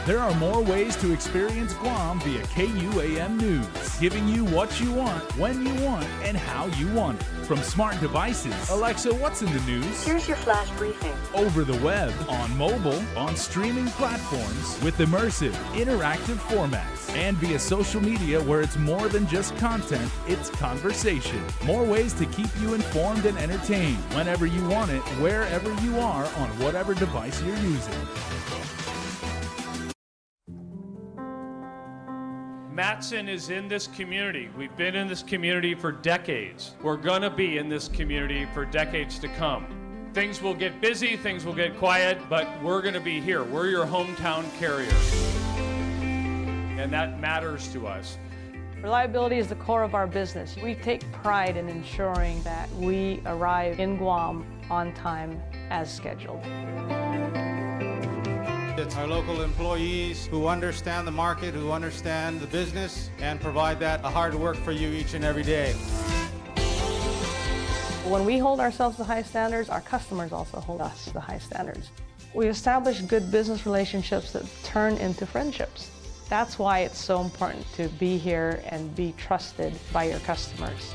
There are more ways to experience Guam via KUAM News, giving you what you want, when you want, and how you want it. From smart devices, Alexa, what's in the news? Here's your flash briefing. Over the web, on mobile, on streaming platforms, with immersive, interactive formats, and via social media where it's more than just content, it's conversation. More ways to keep you informed and entertained whenever you want it, wherever you are, on whatever device you're using. Matson is in this community. We've been in this community for decades. We're gonna be in this community for decades to come. Things will get busy, things will get quiet, but we're gonna be here. We're your hometown carrier. And that matters to us. Reliability is the core of our business. We take pride in ensuring that we arrive in Guam on time as scheduled. It's our local employees who understand the market, who understand the business, and provide that hard work for you each and every day. When we hold ourselves to high standards, our customers also hold us to high standards. We establish good business relationships that turn into friendships. That's why it's so important to be here and be trusted by your customers.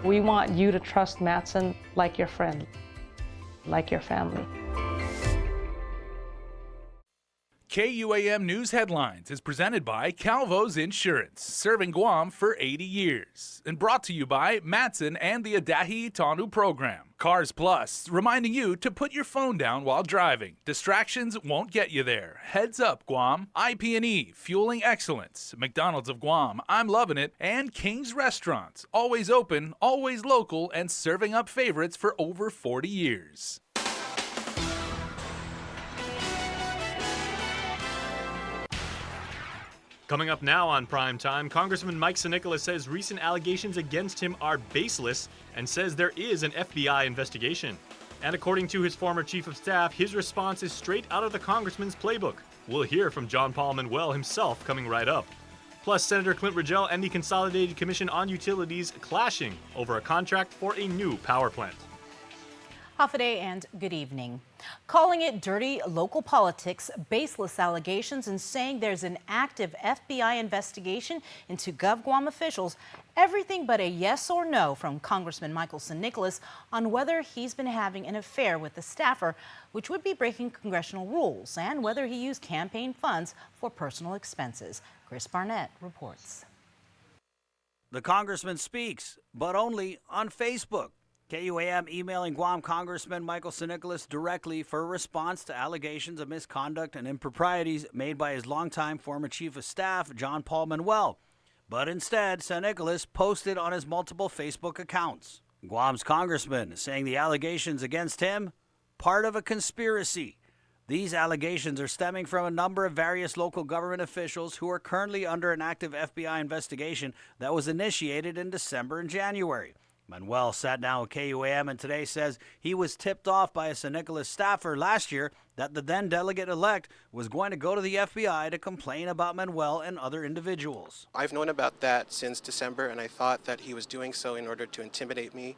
We want you to trust Matson like your friend, like your family. KUAM News Headlines is presented by Calvo's Insurance, serving Guam for 80 years. And brought to you by Matson and the Adahi Tanu program. Cars Plus, reminding you to put your phone down while driving. Distractions won't get you there. Heads up, Guam. IP&E, fueling excellence. McDonald's of Guam, I'm loving it. And King's Restaurants, always open, always local, and serving up favorites for over 40 years. Coming up now on Prime Time, Congressman Mike Sinicola says recent allegations against him are baseless and says there is an FBI investigation. And according to his former chief of staff, his response is straight out of the congressman's playbook. We'll hear from John Paul Manuel himself coming right up. Plus, Senator Clint Rigel and the Consolidated Commission on Utilities clashing over a contract for a new power plant. Hafaday and good evening. Calling it dirty local politics, baseless allegations, and saying there's an active FBI investigation into GovGuam officials, everything but a yes or no from Congressman Michael Sinicola on whether he's been having an affair with the staffer, which would be breaking congressional rules, and whether he used campaign funds for personal expenses. Chris Barnett reports. The congressman speaks, but only on Facebook. KUAM emailing Guam Congressman Michael Sinicola directly for a response to allegations of misconduct and improprieties made by his longtime former chief of staff, John Paul Manuel. But instead, Sinicola posted on his multiple Facebook accounts. Guam's congressman saying the allegations against him, part of a conspiracy. These allegations are stemming from a number of various local government officials who are currently under an active FBI investigation that was initiated in December and January. Manuel sat down with KUAM and today says he was tipped off by a Sinicola staffer last year that the then delegate-elect was going to go to the FBI to complain about Manuel and other individuals. I've known about that since December, and I thought that he was doing so in order to intimidate me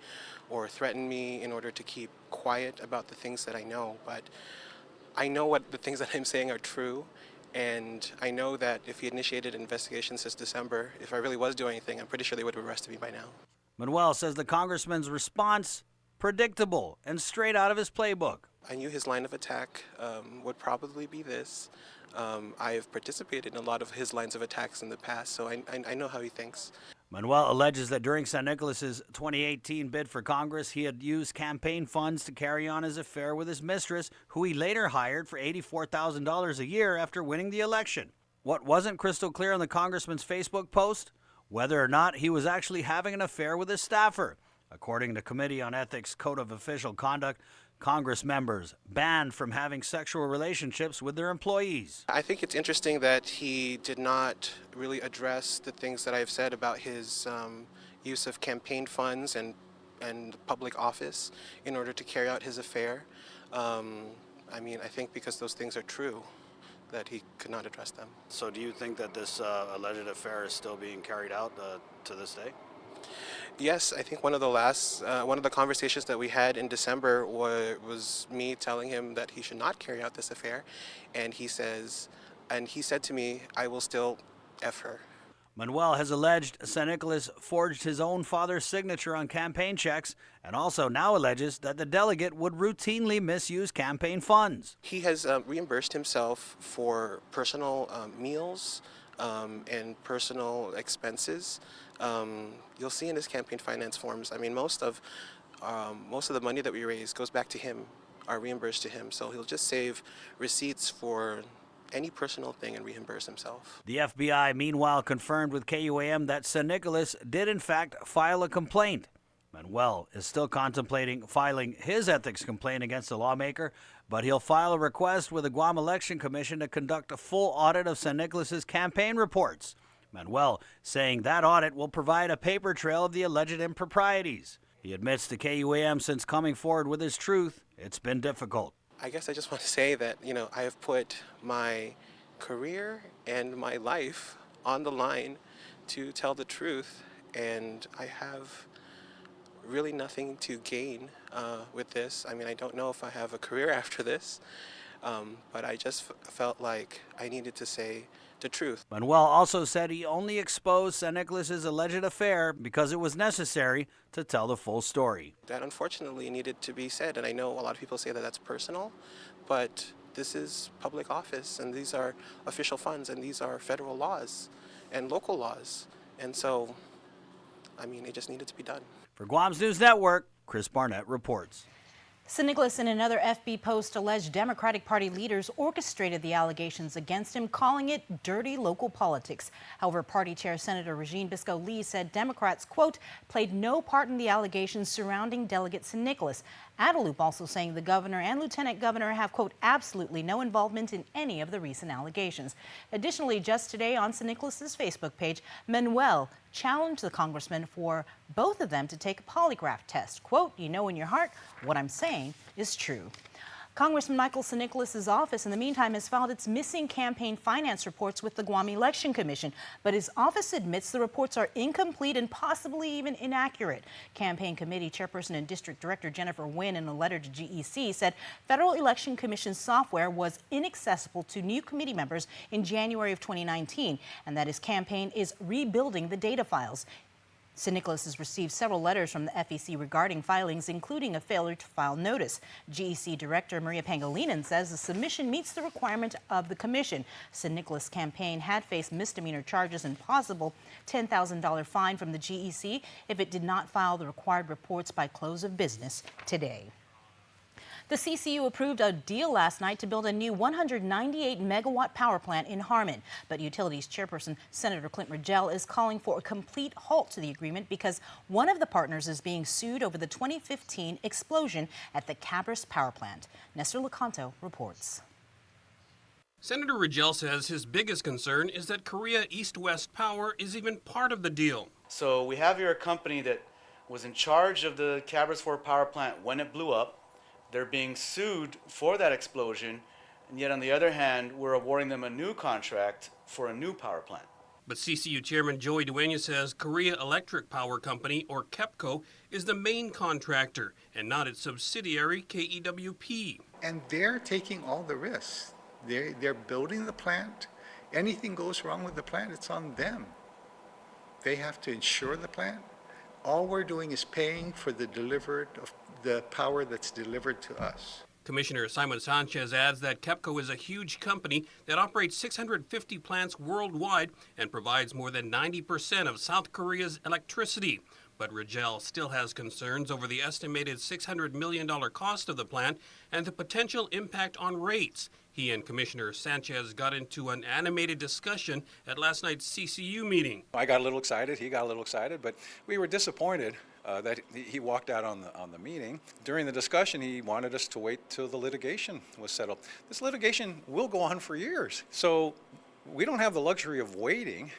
or threaten me in order to keep quiet about the things that I know. But I know what the things that I'm saying are true, and I know that if he initiated an investigation since December, if I really was doing anything, I'm pretty sure they would have arrested me by now. Manuel says the congressman's response, predictable and straight out of his playbook. I knew his line of attack would probably be this. I have participated in a lot of his lines of attacks in the past, so I know how he thinks. Manuel alleges that during Sinicola 2018 bid for Congress, he had used campaign funds to carry on his affair with his mistress, who he later hired for $84,000 a year after winning the election. What wasn't crystal clear on the congressman's Facebook post? Whether or not he was actually having an affair with his staffer. According to Committee on Ethics Code of Official Conduct, Congress members banned from having sexual relationships with their employees. I think it's interesting that he did not really address the things that I've said about his use of campaign funds and public office in order to carry out his affair. I mean, I think because those things are true, that he could not address them. So do you think that this alleged affair is still being carried out to this day? Yes, I think one of the conversations that we had in December was me telling him that he should not carry out this affair, and he said to me, "I will still F her." Manuel has alleged San Nicolas forged his own father's signature on campaign checks and also now alleges that the delegate would routinely misuse campaign funds. He has reimbursed himself for personal meals and personal expenses. You'll see in his campaign finance forms, I mean, most of the money that we raise goes back to him, are reimbursed to him. So he'll just save receipts for any personal thing and reimburse himself. The FBI, meanwhile, confirmed with KUAM that San Nicolas did in fact file a complaint. Manuel is still contemplating filing his ethics complaint against the lawmaker, but he'll file a request with the Guam Election Commission to conduct a full audit of San Nicolas's campaign reports. Manuel saying that audit will provide a paper trail of the alleged improprieties. He admits to KUAM since coming forward with his truth, it's been difficult. I guess I just want to say that, I have put my career and my life on the line to tell the truth, and I have really nothing to gain with this. I mean, I don't know if I have a career after this, but I just felt like I needed to say the truth. Manuel also said he only exposed San Nicolas's alleged affair because it was necessary to tell the full story. That unfortunately needed to be said, and I know a lot of people say that that's personal, but this is public office, and these are official funds, and these are federal laws and local laws, and so, I mean, it just needed to be done. For Guam's News Network, Chris Barnett reports. San Nicolas, in another FB post, alleged Democratic Party leaders orchestrated the allegations against him, calling it dirty local politics. However, Party Chair Senator Regine Bisco-Lee said Democrats, quote, played no part in the allegations surrounding Delegate San Nicolas. Adelup also saying the governor and lieutenant governor have, quote, absolutely no involvement in any of the recent allegations. Additionally, just today on San Nicolas's Facebook page, Manuel challenged the congressman for both of them to take a polygraph test. Quote, you know in your heart what I'm saying is true. Congressman Michael San Nicolas's office, in the meantime, has filed its missing campaign finance reports with the Guam Election Commission, but his office admits the reports are incomplete and possibly even inaccurate. Campaign Committee Chairperson and District Director Jennifer Nguyen, in a letter to GEC, said Federal Election Commission software was inaccessible to new committee members in January of 2019, and that his campaign is rebuilding the data files. San Nicolas has received several letters from the FEC regarding filings, including a failure to file notice. GEC Director Maria Pangilinan says the submission meets the requirement of the commission. San Nicolas' campaign had faced misdemeanor charges and possible $10,000 fine from the GEC if it did not file the required reports by close of business today. The CCU approved a deal last night to build a new 198-megawatt power plant in Harmon. But Utilities Chairperson Senator Clint Rigel is calling for a complete halt to the agreement because one of the partners is being sued over the 2015 explosion at the Cabras power plant. Nestor Lecanto reports. Senator Rigel says his biggest concern is that Korea East-West Power is even part of the deal. So we have here a company that was in charge of the Cabras 4 power plant when it blew up. They're being sued for that explosion, and yet on the other hand, we're awarding them a new contract for a new power plant. But CCU Chairman Joey Dueña says Korea Electric Power Company, or KEPCO, is the main contractor and not its subsidiary, KEWP. And they're taking all the risks. They're building the plant. Anything goes wrong with the plant, it's on them. They have to insure the plant. All we're doing is paying for the power that's delivered to us. Commissioner Simon Sanchez adds that KEPCO is a huge company that operates 650 plants worldwide and provides more than 90% of South Korea's electricity. But Rigel still has concerns over the estimated $600 million cost of the plant and the potential impact on rates. He and Commissioner Sanchez got into an animated discussion at last night's CCU meeting. I got a little excited, he got a little excited, but we were disappointed that he walked out on the meeting. During the discussion, he wanted us to wait till the litigation was settled. This litigation will go on for years, so we don't have the luxury of waiting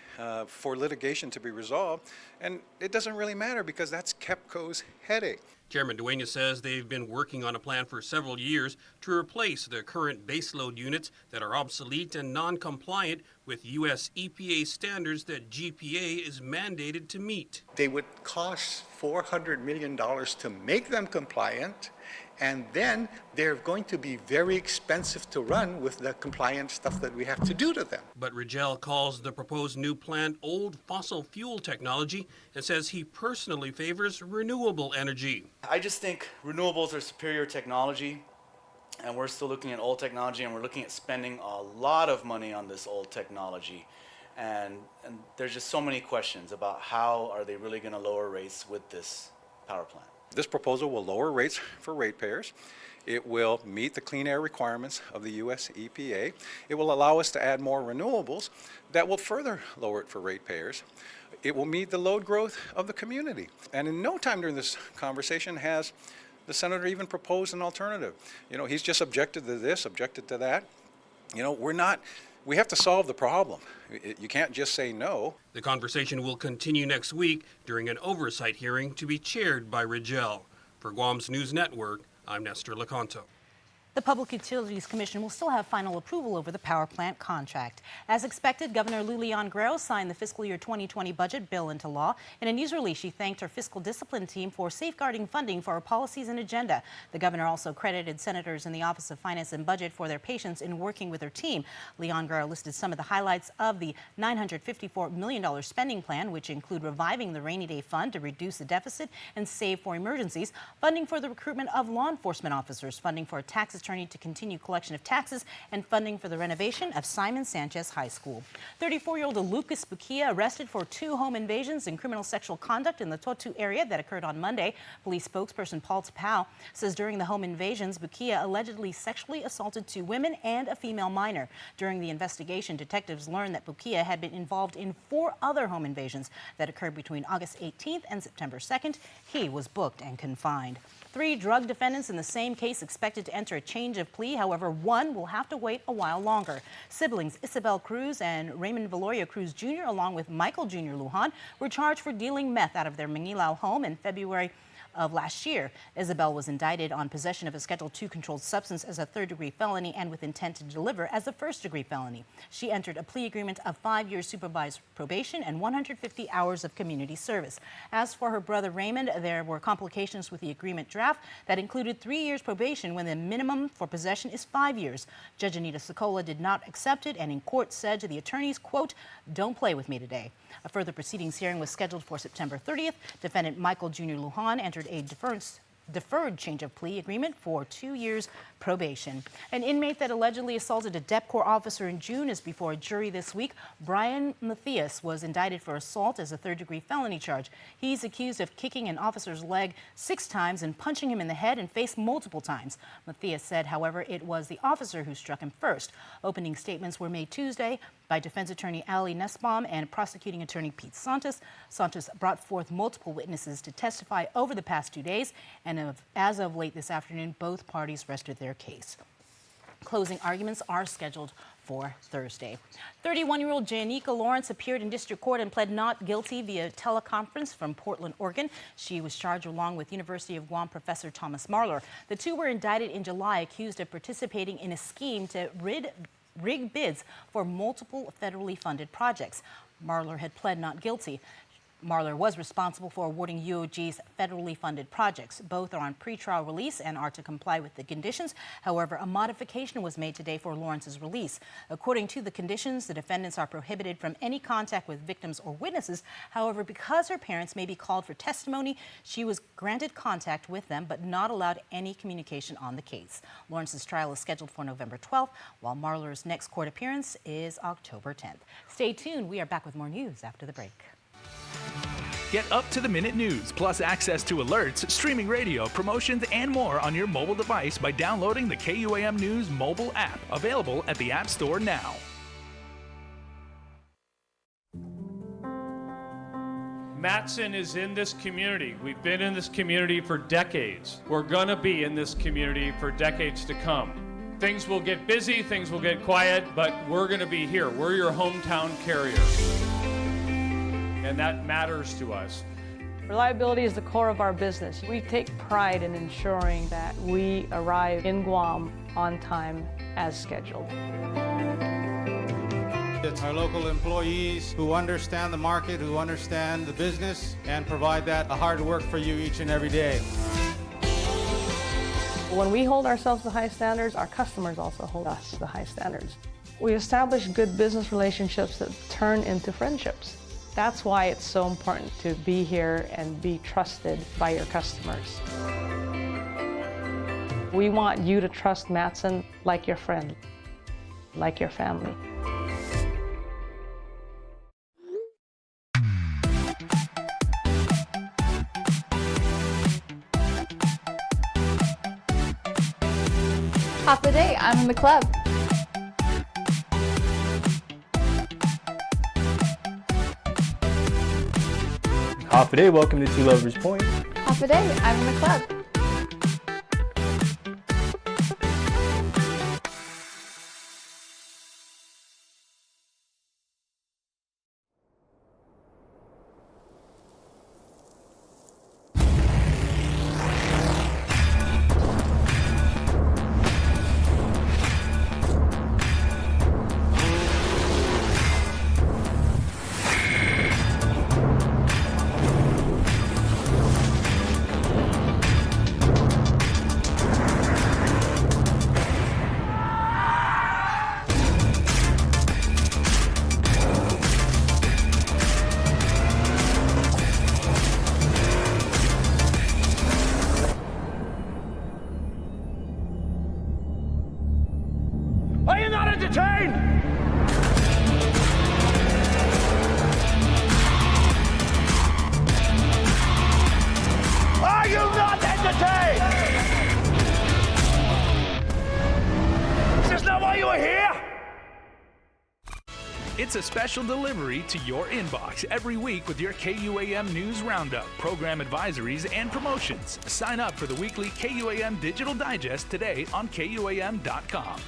for litigation to be resolved, and it doesn't really matter because that's KEPCO's headache. Chairman Dueñas says they've been working on a plan for several years to replace the current baseload units that are obsolete and non-compliant with U.S. EPA standards that GPA is mandated to meet. They would cost $400 million to make them compliant, and then they're going to be very expensive to run with the compliant stuff that we have to do to them. But Rigel calls the proposed new plant old fossil fuel technology and says he personally favors renewable energy. I just think renewables are superior technology, and we're still looking at old technology, and we're looking at spending a lot of money on this old technology. And there's just so many questions about how are they really going to lower rates with this power plant. This proposal will lower rates for ratepayers. It will meet the clean air requirements of the U.S. EPA. It will allow us to add more renewables that will further lower it for ratepayers. It will meet the load growth of the community. And in no time during this conversation has the senator even proposed an alternative. You know, he's just objected to this, objected to that. You know, we have to solve the problem. You can't just say no. The conversation will continue next week during an oversight hearing to be chaired by Rigel. For Guam's News Network, I'm Nestor Lecanto. The Public Utilities Commission will still have final approval over the power plant contract. As expected, Governor Lulian Guerrero signed the fiscal year 2020 budget bill into law. In a news release, she thanked her fiscal discipline team for safeguarding funding for her policies and agenda. The governor also credited senators in the Office of Finance and Budget for their patience in working with her team. Leon Guerrero listed some of the highlights of the $954 million spending plan, which include reviving the rainy day fund to reduce the deficit and save for emergencies, funding for the recruitment of law enforcement officers, funding for a tax attorney to continue collection of taxes, and funding for the renovation of Simon Sanchez High School. 34-year-old Lucas Bukia arrested for 2 home invasions and criminal sexual conduct in the Totu area that occurred on Monday. Police spokesperson Paul Tapao says during the home invasions, Bukia allegedly sexually assaulted 2 women and a female minor. During the investigation, detectives learned that Bukia had been involved in 4 other home invasions that occurred between August 18th and September 2nd. He was booked and confined. 3 drug defendants in the same case expected to enter a change of plea. However, one will have to wait a while longer. Siblings Isabel Cruz and Raymond Valoria Cruz Jr., along with Michael Jr. Lujan, were charged for dealing meth out of their Manilao home in February of last year. Isabel was indicted on possession of a Schedule II controlled substance as a third-degree felony and with intent to deliver as a first-degree felony. She entered a plea agreement of 5 years supervised probation and 150 hours of community service. As for her brother Raymond, there were complications with the agreement draft that included 3 years probation when the minimum for possession is 5 years. Judge Anita Sokola did not accept it and in court said to the attorneys, quote, "Don't play with me today." A further proceedings hearing was scheduled for September 30th. Defendant Michael Jr. Lujan entered a deferred change of plea agreement for 2 years probation. An inmate that allegedly assaulted a DEPCOR officer in June is before a jury this week. Brian Matthias was indicted for assault as a third-degree felony charge. He's accused of kicking an officer's leg 6 times and punching him in the head and face multiple times. Matthias said, however, it was the officer who struck him first. Opening statements were made Tuesday by defense attorney Ali Nussbaum and prosecuting attorney Pete Santos. Santos brought forth multiple witnesses to testify over the past 2 days, and as of late this afternoon, both parties rested their case. Closing arguments are scheduled for Thursday. 31-year-old Janika Lawrence appeared in district court and pled not guilty via teleconference from Portland, Oregon. She was charged along with University of Guam professor Thomas Marler. The two were indicted in July, accused of participating in a scheme to rig bids for multiple federally funded projects. Marler had pled not guilty. Marler was responsible for awarding UOG's federally funded projects. Both are on pretrial release and are to comply with the conditions. However, a modification was made today for Lawrence's release. According to the conditions, the defendants are prohibited from any contact with victims or witnesses. However, because her parents may be called for testimony, she was granted contact with them but not allowed any communication on the case. Lawrence's trial is scheduled for November 12th, while Marler's next court appearance is October 10th. Stay tuned. We are back with more news after the break. Get up-to-the-minute news, plus access to alerts, streaming radio, promotions, and more on your mobile device by downloading the KUAM News mobile app, available at the App Store now. Matson is in this community. We've been in this community for decades. We're going to be in this community for decades to come. Things will get busy, things will get quiet, but we're going to be here. We're your hometown carrier. And that matters to us. Reliability is the core of our business. We take pride in ensuring that we arrive in Guam on time as scheduled. It's our local employees who understand the market, who understand the business, and provide that hard work for you each and every day. When we hold ourselves to high standards, our customers also hold us to high standards. We establish good business relationships that turn into friendships. That's why it's so important to be here and be trusted by your customers. We want you to trust Matson like your friend, like your family. Half the day, I'm in the club. Half a day, welcome to Two Lovers Point. Half a day, I'm in the club. Are you not entertained? Are you not entertained? Is this not why you are here? It's a special delivery to your inbox every week with your KUAM News Roundup, program advisories, and promotions. Sign up for the weekly KUAM Digital Digest today on KUAM.com.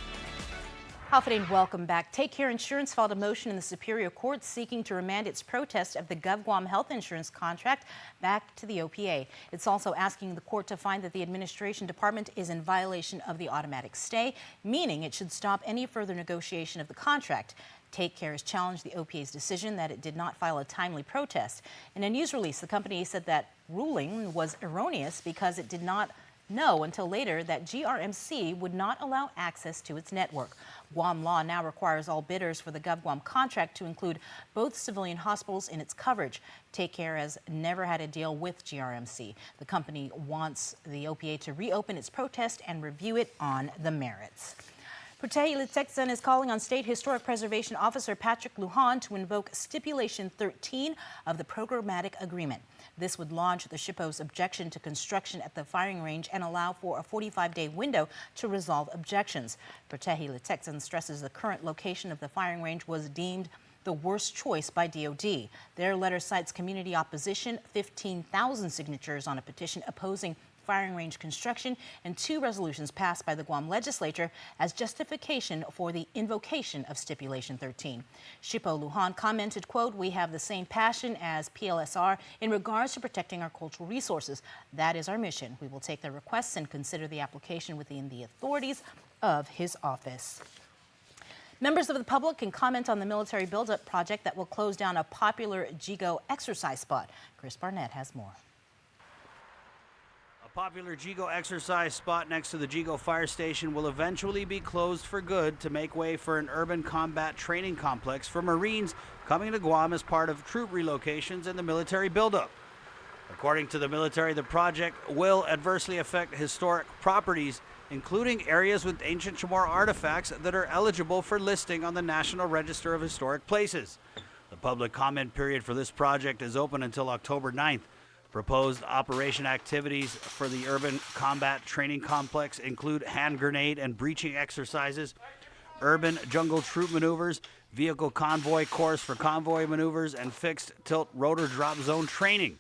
Half-a-day and welcome back. Take Care Insurance filed a motion in the Superior Court seeking to remand its protest of the GovGuam health insurance contract back to the OPA. It's also asking the court to find that the administration department is in violation of the automatic stay, meaning it should stop any further negotiation of the contract. Take Care has challenged the OPA's decision that it did not file a timely protest. In a news release, the company said that ruling was erroneous because it did not know until later that GRMC would not allow access to its network. Guam law now requires all bidders for the GovGuam contract to include both civilian hospitals in its coverage. Take Care has never had a deal with GRMC. The company wants the OPA to reopen its protest and review it on the merits. Putehi Liteksan is calling on State Historic Preservation Officer Patrick Lujan to invoke Stipulation 13 of the Programmatic Agreement. This would launch the SHPO's objection to construction at the firing range and allow for a 45-day window to resolve objections. Putehi Liteksan stresses the current location of the firing range was deemed the worst choice by DOD. Their letter cites community opposition, 15,000 signatures on a petition opposing firing range construction, and 2 resolutions passed by the Guam legislature as justification for the invocation of Stipulation 13. SHPO Lujan commented, quote, "We have the same passion as PLSR in regards to protecting our cultural resources. That is our mission. We will take their requests and consider the application within the authorities of his office." Members of the public can comment on the military buildup project that will close down a popular JIGO exercise spot. Chris Barnett has more. Popular JIGO exercise spot next to the JIGO fire station will eventually be closed for good to make way for an urban combat training complex for Marines coming to Guam as part of troop relocations and the military buildup. According to the military, the project will adversely affect historic properties, including areas with ancient Chamorro artifacts that are eligible for listing on the National Register of Historic Places. The public comment period for this project is open until October 9th. Proposed operation activities for the urban combat training complex include hand grenade and breaching exercises, urban jungle troop maneuvers, vehicle convoy course for convoy maneuvers, and fixed tilt rotor drop zone training.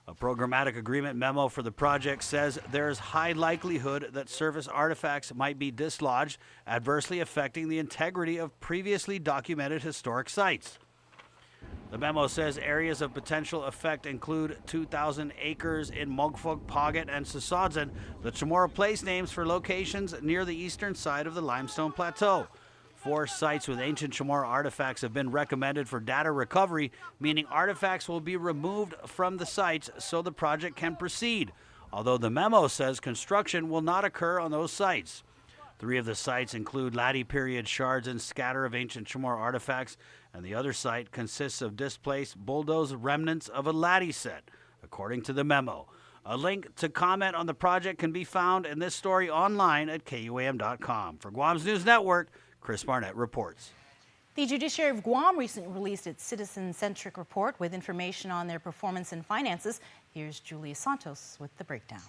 A programmatic agreement memo for the project says there is high likelihood that service artifacts might be dislodged, adversely affecting the integrity of previously documented historic sites. The memo says areas of potential effect include 2,000 acres in Mogfog, Pagat, and Sasadzan, the Chamorro place names for locations near the eastern side of the Limestone Plateau. 4 sites with ancient Chamorro artifacts have been recommended for data recovery, meaning artifacts will be removed from the sites so the project can proceed, although the memo says construction will not occur on those sites. 3 of the sites include Laddie period shards and scatter of ancient Chamorro artifacts, and the other site consists of displaced bulldozed remnants of a Laddie set, according to the memo. A link to comment on the project can be found in this story online at KUAM.com. For Guam's News Network, Chris Barnett reports. The Judiciary of Guam recently released its Citizen-Centric report with information on their performance and finances. Here's Julia Santos with the breakdown.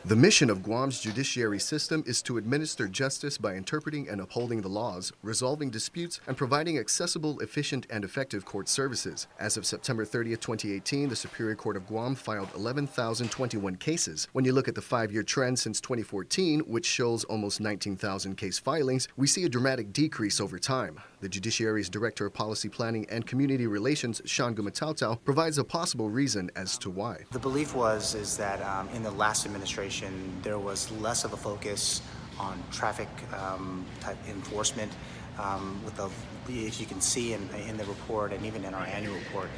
The mission of Guam's judiciary system is to administer justice by interpreting and upholding the laws, resolving disputes, and providing accessible, efficient, and effective court services. As of September 30th, 2018, the Superior Court of Guam filed 11,021 cases. When you look at the 5-year trend since 2014, which shows almost 19,000 case filings, we see a dramatic decrease over time. The Judiciary's Director of Policy Planning and Community Relations, Sean Gumatautau, provides a possible reason as to why. The belief is that in the last administration, there was less of a focus on traffic type enforcement. As you can see in the report and even in our annual report,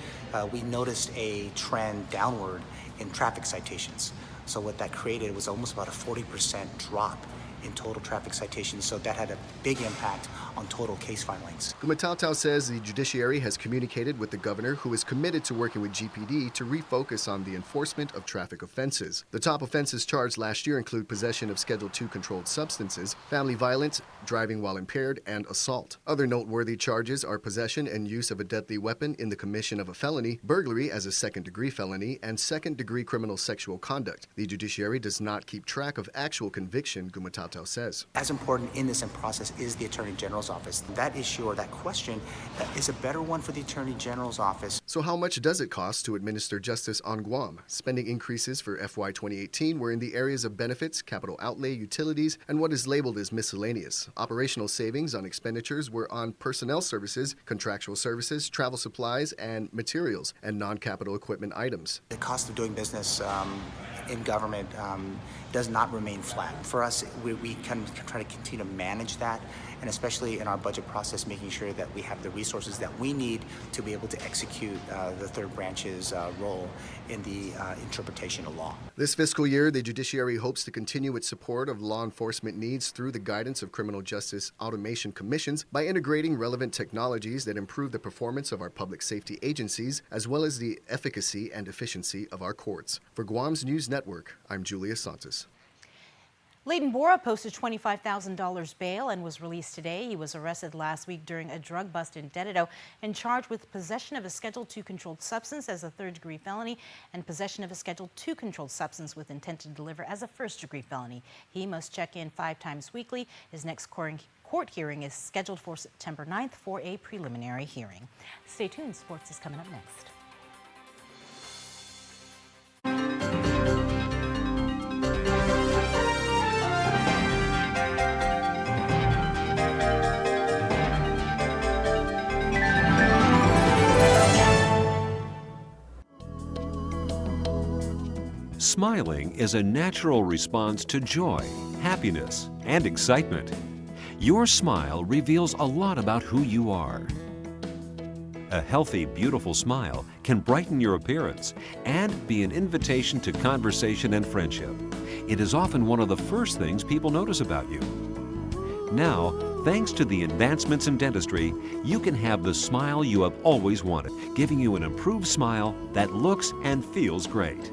we noticed a trend downward in traffic citations. So what that created was almost about a 40% drop in total traffic citations, so that had a big impact on total case filings. Gumatautau says the judiciary has communicated with the governor, who is committed to working with GPD to refocus on the enforcement of traffic offenses. The top offenses charged last year include possession of Schedule II controlled substances, family violence, driving while impaired, and assault. Other noteworthy charges are possession and use of a deadly weapon in the commission of a felony, burglary as a second-degree felony, and second-degree criminal sexual conduct. The judiciary does not keep track of actual conviction, Gumatautau says. As important in this process is the Attorney General's office. That issue or that question is a better one for the Attorney General's office. So how much does it cost to administer justice on Guam? Spending increases for FY 2018 were in the areas of benefits, capital outlay, utilities, and what is labeled as miscellaneous. Operational savings on expenditures were on personnel services, contractual services, travel supplies, and materials, and non-capital equipment items. The cost of doing business in government does not remain flat. For us, we can try to continue to manage that, and especially in our budget process, making sure that we have the resources that we need to be able to execute the third branch's role in the interpretation of law. This fiscal year, the judiciary hopes to continue its support of law enforcement needs through the guidance of criminal justice automation commissions by integrating relevant technologies that improve the performance of our public safety agencies, as well as the efficacy and efficiency of our courts. For Guam's News Network, I'm Julia Santos. Leighton Bora posted $25,000 bail and was released today. He was arrested last week during a drug bust in Dededo and charged with possession of a Schedule II controlled substance as a third-degree felony and possession of a Schedule II controlled substance with intent to deliver as a first-degree felony. He must check in 5 times weekly. His next court hearing is scheduled for September 9th for a preliminary hearing. Stay tuned. Sports is coming up next. Smiling is a natural response to joy, happiness, and excitement. Your smile reveals a lot about who you are. A healthy, beautiful smile can brighten your appearance and be an invitation to conversation and friendship. It is often one of the first things people notice about you. Now, thanks to the advancements in dentistry, you can have the smile you have always wanted, giving you an improved smile that looks and feels great.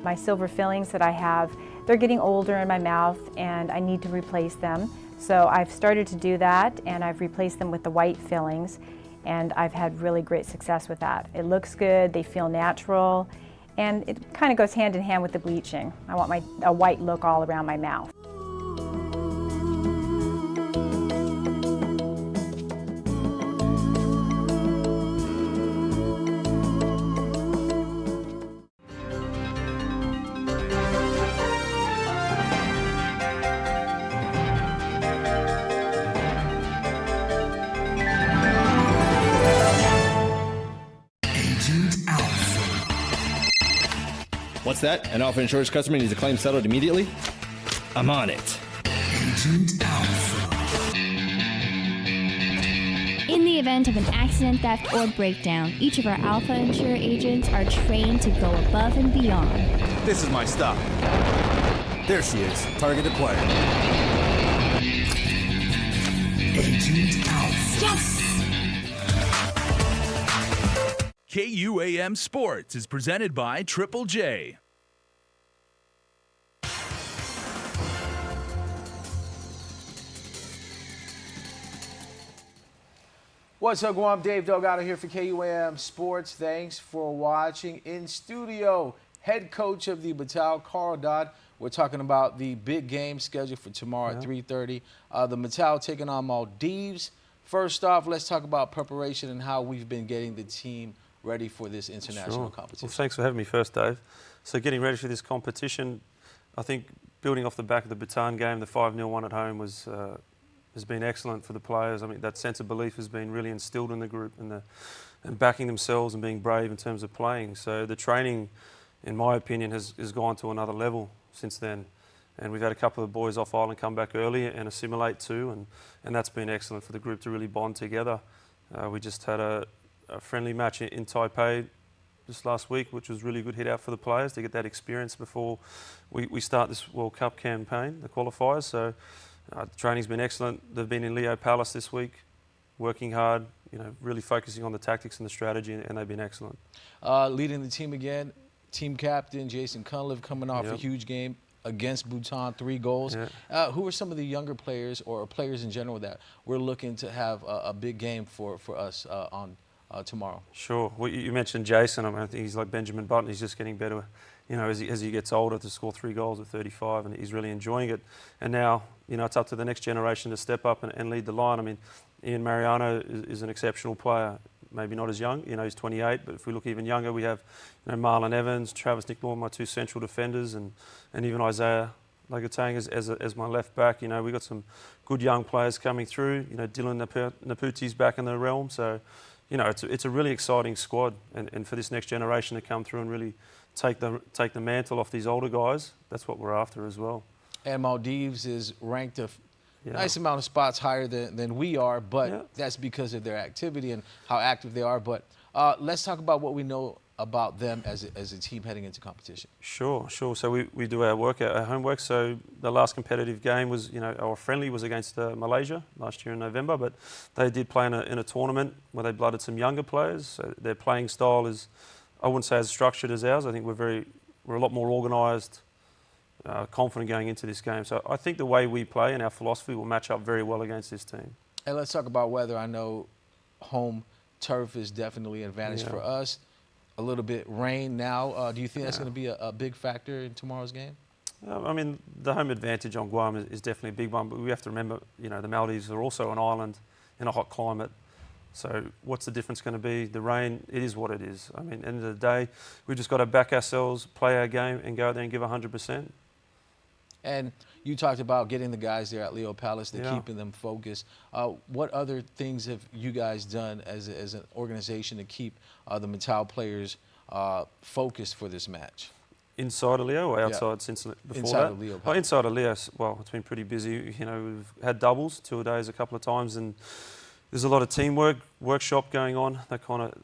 My silver fillings that I have, they're getting older in my mouth and I need to replace them. So I've started to do that and I've replaced them with the white fillings and I've had really great success with that. It looks good, they feel natural, and it kind of goes hand in hand with the bleaching. I want a white look all around my mouth. What's that? An Alpha Insurance customer needs a claim settled immediately? I'm on it. Agent Alpha. In the event of an accident, theft, or breakdown, each of our Alpha Insure agents are trained to go above and beyond. This is my stop. There she is. Target acquired. Agent Alpha. Yes! KUAM Sports is presented by Triple J. What's up, Guam? Dave Delgado here for KUAM Sports. Thanks for watching. In studio, head coach of the Battelle, Carl Dodd. We're talking about the big game scheduled for tomorrow at 3:30. The Battelle taking on Maldives. First off, let's talk about preparation and how we've been getting the team ready for this international competition. Well, thanks for having me first, Dave. So getting ready for this competition, I think building off the back of the Bataan game, the 5-0 one at home has been excellent for the players. I mean, that sense of belief has been really instilled in the group and backing themselves and being brave in terms of playing. So the training, in my opinion, has gone to another level since then. And we've had a couple of boys off island come back early and assimilate too, and that's been excellent for the group to really bond together. We just had a friendly match in Taipei just last week, which was really good hit out for the players to get that experience before we start this World Cup campaign, the qualifiers. So the training's been excellent. They've been in Leo Palace this week, working hard, really focusing on the tactics and the strategy, and they've been excellent. Leading the team again, team captain Jason Cunliffe coming off a huge game against Bhutan, 3 goals. Who are some of the younger players or players in general that we're looking to have a big game for us on tomorrow? Sure. Well, you mentioned Jason. I think he's like Benjamin Button. He's just getting better, as he gets older, to score 3 goals at 35, and he's really enjoying it. And now, it's up to the next generation to step up and lead the line. I mean, Ian Mariano is an exceptional player. Maybe not as young, he's 28, but if we look even younger, we have, Marlon Evans, Travis Nickmore, my 2 central defenders, and even Isaiah Lagatang as my left back. We've got some good young players coming through. Dylan Naputi's back in the realm, so it's a really exciting squad, and for this next generation to come through and really take the mantle off these older guys, that's what we're after as well. And Maldives is ranked a nice amount of spots higher than we are, but that's because of their activity and how active they are. But let's talk about what we know about them as a team heading into competition. Sure. So we do our homework. So the last competitive game was, our friendly was against Malaysia last year in November, but they did play in a tournament where they blooded some younger players. So their playing style is, I wouldn't say as structured as ours. I think we're a lot more organised, confident going into this game. So I think the way we play and our philosophy will match up very well against this team. And let's talk about weather. I know home turf is definitely an advantage for us. A little bit rain now. Do you think that's going to be a big factor in tomorrow's game? I mean, the home advantage on Guam is definitely a big one, but we have to remember, the Maldives are also an island in a hot climate. So what's the difference going to be? The rain, it is what it is. I mean, at the end of the day, we've just got to back ourselves, play our game, and go out there and give 100%. And you talked about getting the guys there at Leo Palace, keeping them focused. What other things have you guys done as an organization to keep the Battelle players focused for this match? Inside of Leo or outside since before inside that? Of Leo Palace. Oh, inside of Leo, well, it's been pretty busy. We've had doubles, 2 days a couple of times, and there's a lot of teamwork, workshop going on. That kind of,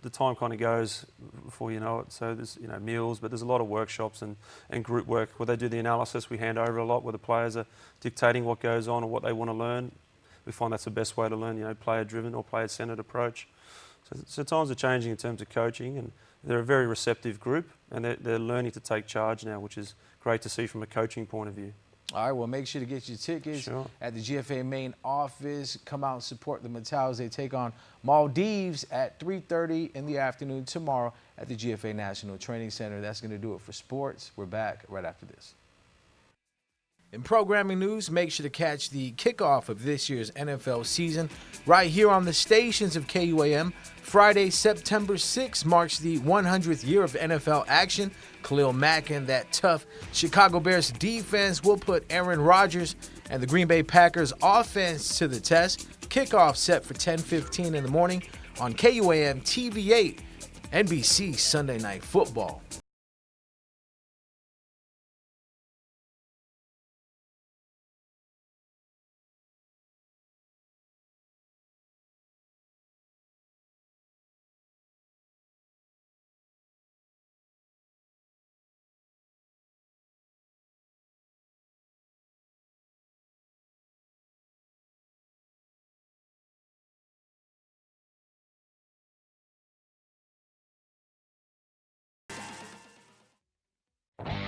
the time kind of goes before you know it. So there's, meals, but there's a lot of workshops and group work where they do the analysis. We hand over a lot where the players are dictating what goes on or what they want to learn. We find that's the best way to learn, player-driven or player-centred approach. So times are changing in terms of coaching, and they're a very receptive group, and they're learning to take charge now, which is great to see from a coaching point of view. All right, well, make sure to get your tickets at the GFA main office. Come out and support the Battelle as they take on Maldives at 3:30 in the afternoon tomorrow at the GFA National Training Center. That's going to do it for sports. We're back right after this. In programming news, make sure to catch the kickoff of this year's NFL season right here on the stations of KUAM. Friday, September 6th marks the 100th year of NFL action. Khalil Mack and that tough Chicago Bears defense will put Aaron Rodgers and the Green Bay Packers offense to the test. Kickoff set for 10:15 in the morning on KUAM TV 8, NBC Sunday Night Football.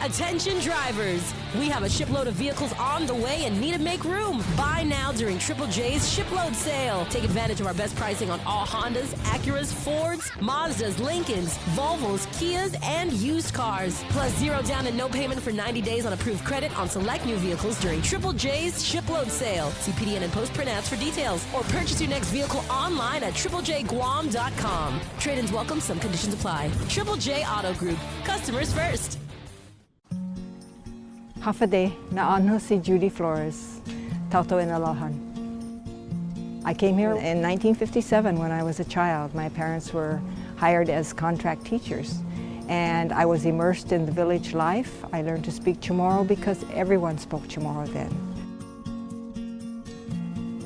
Attention drivers, we have a shipload of vehicles on the way and need to make room. Buy now during Triple J's shipload sale. Take advantage of our best pricing on all Hondas, Acuras, Fords, Mazdas, Lincolns, Volvos, Kias, and used cars. Plus 0 down and no payment for 90 days on approved credit on select new vehicles during Triple J's shipload sale. See PDN and post-print ads for details or purchase your next vehicle online at triplejguam.com. Trade-ins welcome, some conditions apply. Triple J Auto Group, customers first. Hafade na anho si Judy Flores, Tauto Inalahan. I came here in 1957 when I was a child. My parents were hired as contract teachers, and I was immersed in the village life. I learned to speak Chamorro because everyone spoke Chamorro then.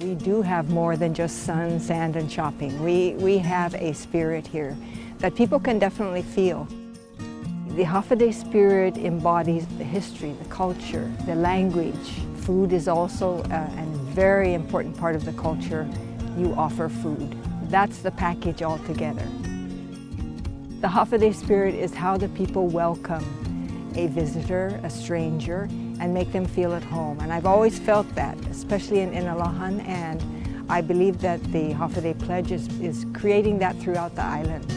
We do have more than just sun, sand, and shopping. We have a spirit here that people can definitely feel. The Hafade spirit embodies the history, the culture, the language. Food is also a very important part of the culture. You offer food. That's the package altogether. The Hafade spirit is how the people welcome a visitor, a stranger, and make them feel at home. And I've always felt that, especially in Inalahan, and I believe that the Hafade Pledge is creating that throughout the island.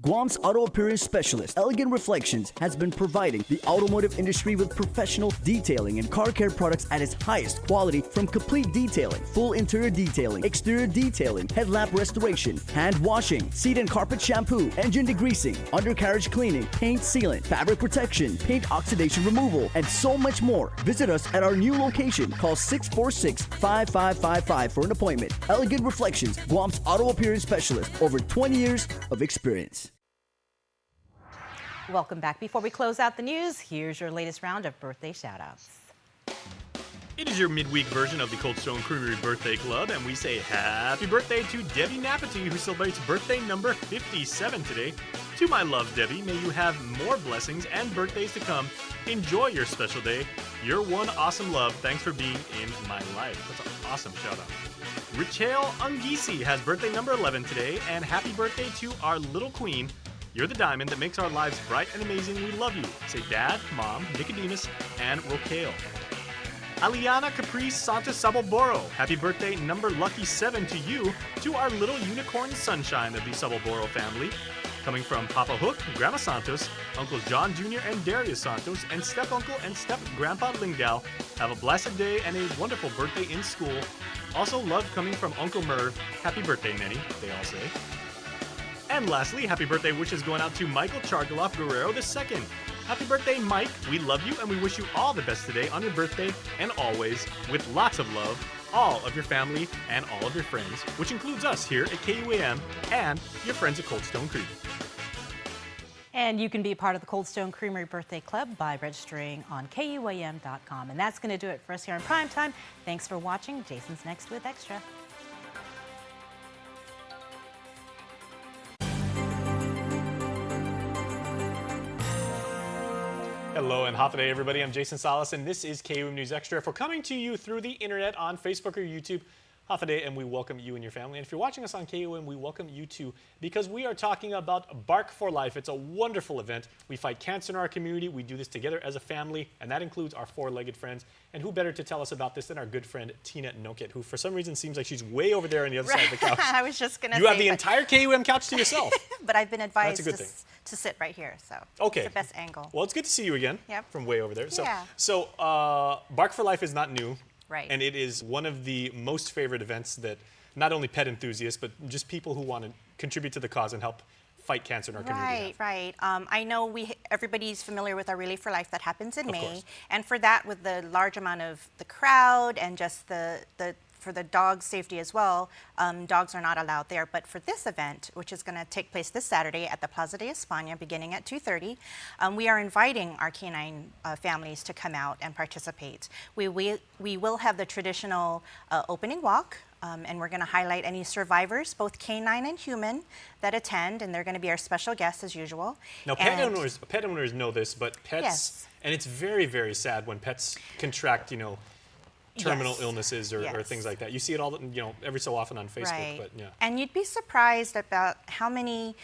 Guam's auto appearance specialist, Elegant Reflections, has been providing the automotive industry with professional detailing and car care products at its highest quality, from complete detailing, full interior detailing, exterior detailing, headlamp restoration, hand washing, seat and carpet shampoo, engine degreasing, undercarriage cleaning, paint sealant, fabric protection, paint oxidation removal, and so much more. Visit us at our new location. Call 646-5555 for an appointment. Elegant Reflections, Guam's auto appearance specialist, over 20 years of experience. Welcome back. Before we close out the news, here's your latest round of birthday shout-outs. It is your midweek version of the Cold Stone Creamery Birthday Club, and we say happy birthday to Debbie Napati, who celebrates birthday number 57 today. To my love, Debbie, may you have more blessings and birthdays to come. Enjoy your special day. You're one awesome love. Thanks for being in my life. That's an awesome shout-out. Richelle Ungisi has birthday number 11 today, and happy birthday to our little queen. You're the diamond that makes our lives bright and amazing. We love you. Say Dad, Mom, Nicodemus, and Roquel. Aliana Caprice Santos Sabalboro. Happy birthday number lucky 7 to you, to our little unicorn sunshine of the Sabalboro family. Coming from Papa Hook, Grandma Santos, Uncles John Jr. and Darius Santos, and step-uncle and step-grandpa Lingdao. Have a blessed day and a wonderful birthday in school. Also love coming from Uncle Merv. Happy birthday, Nenny, they all say. And lastly, happy birthday wishes going out to Michael Chargaloff Guerrero II. Happy birthday, Mike. We love you and we wish you all the best today on your birthday, and always, with lots of love, all of your family and all of your friends, which includes us here at KUAM and your friends at Cold Stone Creamery. And you can be part of the Cold Stone Creamery Birthday Club by registering on KUAM.com. And that's going to do it for us here in Primetime. Thanks for watching. Jason's next with Extra. Hello and hafa day, everybody. I'm Jason Salas, and this is KUAM News Extra. If we're coming to you through the internet on Facebook or YouTube, hafa day, and we welcome you and your family. And if you're watching us on KUAM, we welcome you too, because we are talking about Bark for Life. It's a wonderful event. We fight cancer in our community. We do this together as a family, and that includes our four-legged friends. And who better to tell us about this than our good friend Tina Nokit, who for some reason seems like she's way over there on the other side of the couch. I was just going to say. You have the entire KUAM couch to yourself. But I've been advised That's a good thing. To sit right here, so okay. It's the best angle. Well, it's good to see you again from way over there. Yeah. So Bark for Life is not new. Right. And it is one of the most favorite events that not only pet enthusiasts, but just people who want to contribute to the cause and help fight cancer in our community. Right. I know everybody's familiar with our Relay for Life that happens in May, course. and for that, with the large amount of the crowd and just for the dog safety as well, dogs are not allowed there. But for this event, which is going to take place this Saturday at the Plaza de España beginning at 2:30, we are inviting our canine families to come out and participate. We will have the traditional opening walk, and we're going to highlight any survivors, both canine and human, that attend, and they're going to be our special guests as usual. Now, pet owners know this, but pets, Yes. and it's very, very sad when pets contract, terminal Yes. illnesses or Yes. things like that. You see it all, every so often on Facebook. Right. But yeah. And you'd be surprised about how many,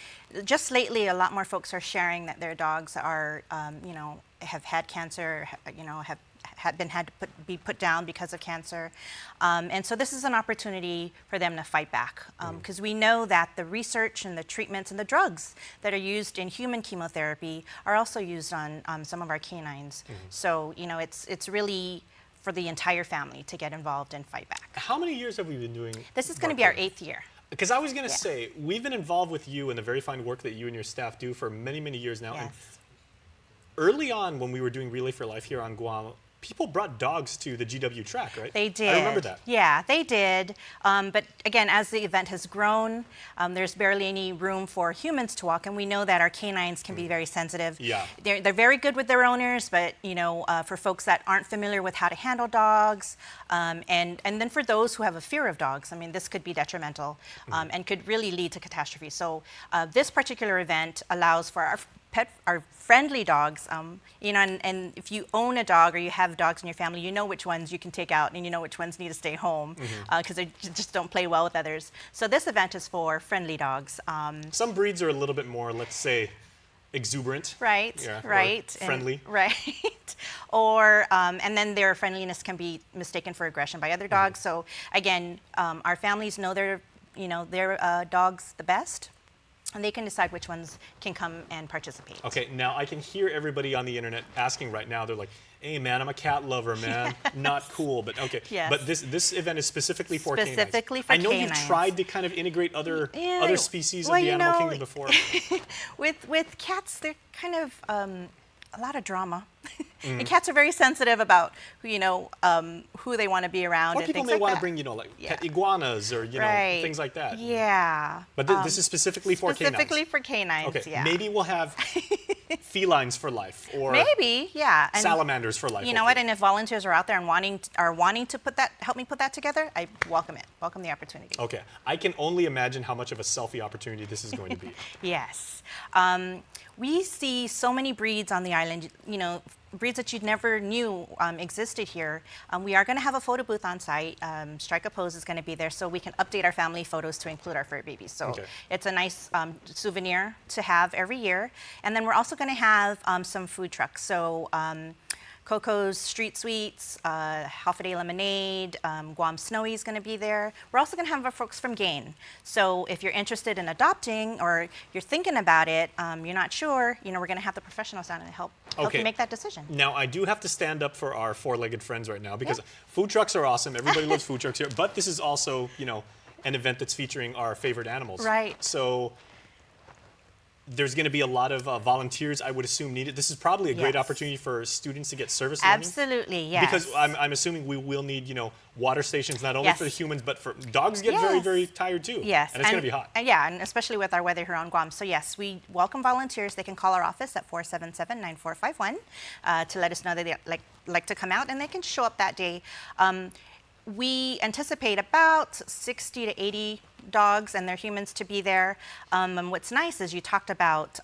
just lately, a lot more folks are sharing that their dogs are, have had cancer, have had to be put down because of cancer. And so this is an opportunity for them to fight back, because we know that the research and the treatments and the drugs that are used in human chemotherapy are also used on some of our canines. So, it's really for the entire family to get involved and fight back. How many years have we been doing? This is going to be our 8th year. Because I was going to say, we've been involved with you in the very fine work that you and your staff do for many, many years now. Yes. And early on, when we were doing Relay for Life here on Guam, people brought dogs to the GW track, right? They did. I remember that. Yeah, they did. But again, as the event has grown, there's barely any room for humans to walk, and we know that our canines can be very sensitive. Yeah. They're very good with their owners, but for folks that aren't familiar with how to handle dogs, and then for those who have a fear of dogs, I mean, this could be detrimental and could really lead to catastrophe. So this particular event allows for our friendly dogs, and if you own a dog or you have dogs in your family, you know which ones you can take out and you know which ones need to stay home because they just don't play well with others. So this event is for friendly dogs. Some breeds are a little bit more, let's say, exuberant. Right, yeah, right. Or friendly. Right. Or, and then their friendliness can be mistaken for aggression by other dogs. So again, our families know their dogs the best, and they can decide which ones can come and participate. Okay, now I can hear everybody on the internet asking right now, they're like, hey man, I'm a cat lover, man. Yes. Not cool, but okay. Yes. But this event is specifically for canines. Specifically for canines. I know canines. you've tried to kind of integrate other species of the animal kingdom before. with cats, they're kind of a lot of drama. And cats are very sensitive about who they want to be around. Or and people things may like want that. to bring, pet iguanas or things like that. Yeah. But this is specifically for canines. Specifically for canines. Okay. Yeah. Maybe we'll have felines for life, or maybe, yeah. And salamanders for life. You know what? And if volunteers are out there and wanting to help me put that together, I welcome it. Welcome the opportunity. Okay. I can only imagine how much of a selfie opportunity this is going to be. Yes. We see so many breeds on the island, breeds that you never knew existed here. We are going to have a photo booth on site. Strike a Pose is going to be there, so we can update our family photos to include our fur babies. So it's a nice souvenir to have every year. And then we're also going to have some food trucks. So Coco's Street Sweets, Half-a-Day Lemonade, Guam Snowy is going to be there. We're also going to have our folks from Gain. So if you're interested in adopting or you're thinking about it, you're not sure, we're going to have the professionals down to help you make that decision. Now, I do have to stand up for our four-legged friends right now because food trucks are awesome. Everybody loves food trucks here. But this is also, an event that's featuring our favorite animals. Right. So there's going to be a lot of volunteers, I would assume, needed. This is probably a great opportunity for students to get service learning. Absolutely, yes. Because I'm assuming we will need, water stations, not only for the humans, but for dogs get very, very tired too. Yes. And it's going to be hot. Yeah, and especially with our weather here on Guam. So yes, we welcome volunteers. They can call our office at 477-9451 to let us know that they like to come out, and they can show up that day. We anticipate about 60 to 80 dogs and their humans to be there. And what's nice is you talked about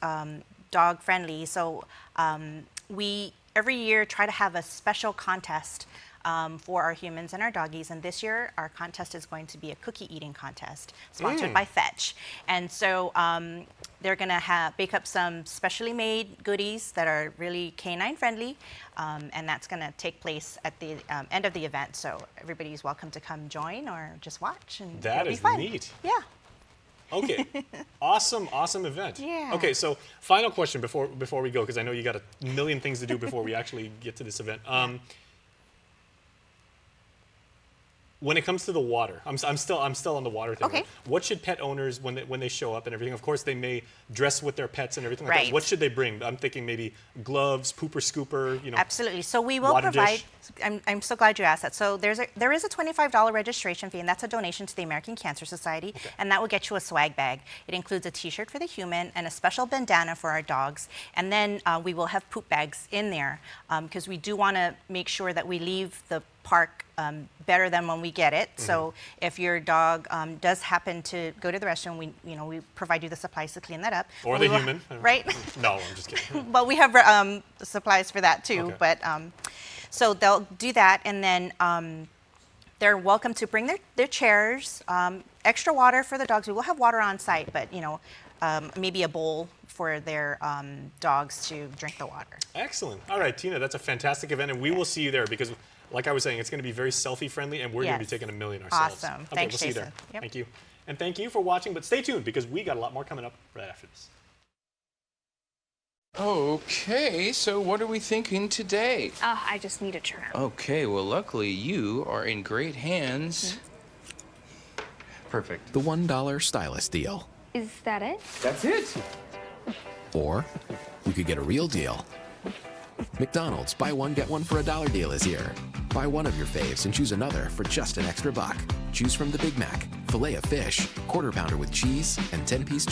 dog friendly. So we every year try to have a special contest for our humans and our doggies. And this year, our contest is going to be a cookie eating contest sponsored by Fetch. And so they're going to bake up some specially made goodies that are really canine friendly. And that's going to take place at the end of the event. So everybody's welcome to come join or just watch. And that it'll is be fun. neat. Yeah. Okay. Awesome event. Yeah. Okay, so final question before we go, because I know you got a million things to do before we actually get to this event. When it comes to the water, I'm still on the water thing. Okay. What should pet owners, when they show up and everything, of course they may dress with their pets and everything like Right. that. What should they bring? I'm thinking maybe gloves, pooper scooper, Absolutely. So we will water provide. dish. I'm so glad you asked that. So there is a $25 registration fee, and that's a donation to the American Cancer Society, and that will get you a swag bag. It includes a T-shirt for the human and a special bandana for our dogs, and then we will have poop bags in there because we do want to make sure that we leave the park better than when we get it. So if your dog does happen to go to the restroom, we provide you the supplies to clean that up. Or the human. Right? No, I'm just kidding. But we have supplies for that too. Okay. But so they'll do that, and then They're welcome to bring their chairs, extra water for the dogs. We will have water on site, but maybe a bowl for their dogs to drink the water. Excellent. All right, Tina, that's a fantastic event, and we will see you there because, like I was saying, it's going to be very selfie friendly, and we're going to be taking a million ourselves. Awesome. Okay, Thanks, we'll see you there. Jason. Yep. Thank you. And thank you for watching, but stay tuned because we got a lot more coming up right after this. Okay, so what are we thinking today? I just need a trim. Okay, well, luckily you are in great hands. Perfect. The $1 stylist deal. Is that it? That's it. Or you could get a real deal. McDonald's buy one, get one for $1 deal is here. Buy one of your faves and choose another for just an extra $1. Choose from the Big Mac, filet of fish, quarter pounder with cheese, and 10-piece